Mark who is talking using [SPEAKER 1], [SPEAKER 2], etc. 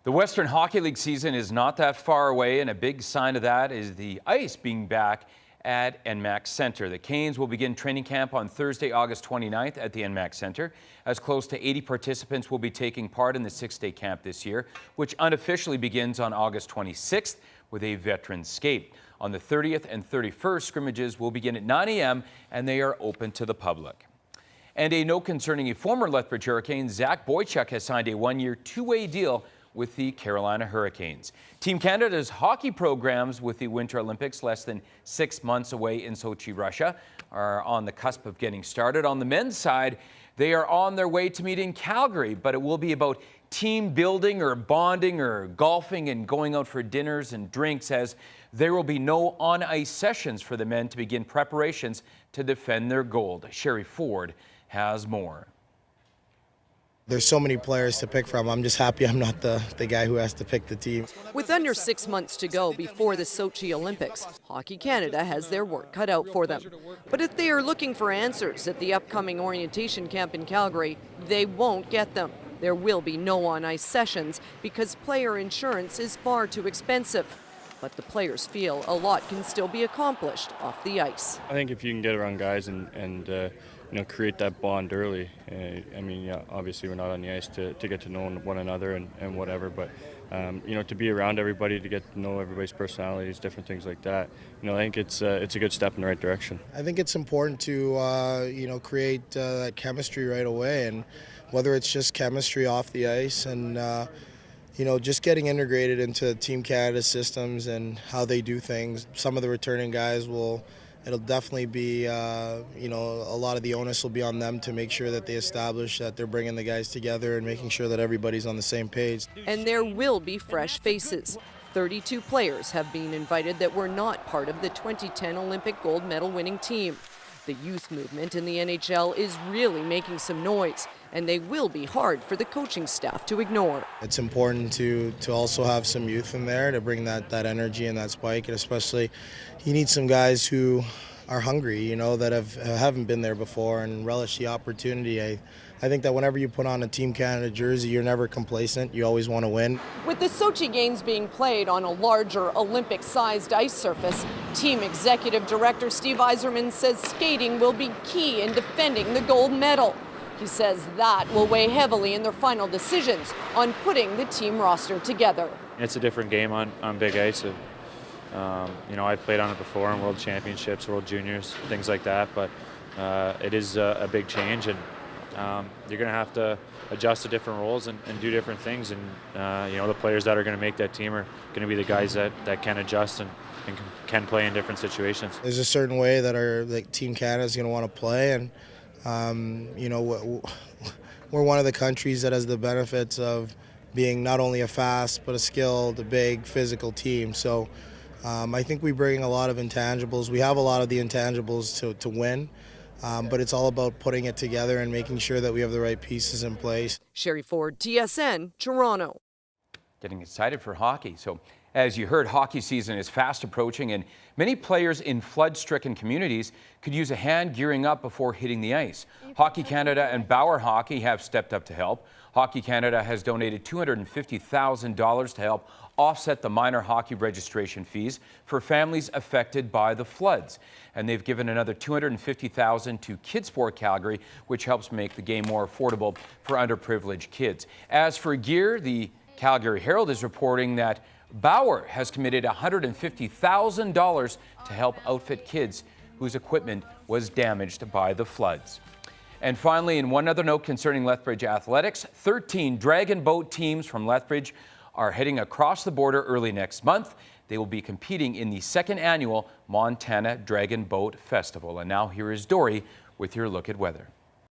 [SPEAKER 1] The Western Hockey League season is not that far away, and a big sign of that is the ice being back at NMAX Center. The Canes will begin training camp on Thursday, August 29th at the NMAX Center, as close to 80 participants will be taking part in the 6-day camp this year, which unofficially begins on August 26th with a veteran skate. On the 30th and 31st, scrimmages will begin at 9 a.m. and they are open to the public. And a note concerning a former Lethbridge Hurricane, Zach Boychuk has signed a one-year, two-way deal with the Carolina Hurricanes. Team Canada's hockey programs with the Winter Olympics less than 6 months away in Sochi, Russia, are on the cusp of getting started. On the men's side, they are on their way to meet in Calgary, but it will be about team building or bonding or golfing and going out for dinners and drinks, as there will be no on-ice sessions for the men to begin preparations to defend their gold. Sherry Ford has more.
[SPEAKER 2] There's so many players to pick from. I'm just happy I'm not the guy who has to pick the team.
[SPEAKER 3] With under 6 months to go before the Sochi Olympics, Hockey Canada has their work cut out for them. But if they are looking for answers at the upcoming orientation camp in Calgary, they won't get them. There will be no on-ice sessions because player insurance is far too expensive. But the players feel a lot can still be accomplished off the ice.
[SPEAKER 4] I think if you can get around guys and create that bond early. Obviously we're not on the ice to get to know one another and whatever, but to be around everybody, to get to know everybody's personalities, different things like that. I think it's a good step in the right direction.
[SPEAKER 2] I think it's important to create that chemistry right away, and whether it's just chemistry off the ice and just getting integrated into Team Canada systems and how they do things. Some of the returning guys it'll definitely be, a lot of the onus will be on them to make sure that they establish that they're bringing the guys together and making sure that everybody's on the same page.
[SPEAKER 3] And there will be fresh faces. 32 players have been invited that were not part of the 2010 Olympic gold medal winning team. The youth movement in the NHL is really making some noise, and they will be hard for the coaching staff to ignore.
[SPEAKER 2] It's important to also have some youth in there to bring that energy and that spike, and especially you need some guys who are hungry, that haven't been there before and relish the opportunity. I think that whenever you put on a Team Canada jersey, you're never complacent. You always want to win.
[SPEAKER 3] With the Sochi Games being played on a larger Olympic-sized ice surface, Team Executive Director Steve Yzerman says skating will be key in defending the gold medal. He says that will weigh heavily in their final decisions on putting the team roster together.
[SPEAKER 5] It's a different game on big ice. I've played on it before in World Championships, World Juniors, things like that, but it is a big change, and you're going to have to adjust to different roles and do different things, and the players that are going to make that team are going to be the guys that can adjust and can play in different situations.
[SPEAKER 2] There's a certain way that Team Canada is going to want to play, and we're one of the countries that has the benefits of being not only a fast but a skilled, a big, physical team. So I think we bring a lot of intangibles. We have a lot of the intangibles to win. But it's all about putting it together and making sure that we have the right pieces in place.
[SPEAKER 3] Sherry Ford, TSN, Toronto.
[SPEAKER 1] Getting excited for hockey. So as you heard, hockey season is fast approaching, and many players in flood-stricken communities could use a hand gearing up before hitting the ice. Hockey Canada and Bauer Hockey have stepped up to help. Hockey Canada has donated $250,000 to help offset the minor hockey registration fees for families affected by the floods. And they've given another $250,000 to Kidsport Calgary, which helps make the game more affordable for underprivileged kids. As for gear, the Calgary Herald is reporting that Bauer has committed $150,000 to help outfit kids whose equipment was damaged by the floods. And finally, in one other note concerning Lethbridge athletics, 13 Dragon Boat teams from Lethbridge are heading across the border early next month. They will be competing in the second annual Montana Dragon Boat Festival. And now here is Dory with your look at weather.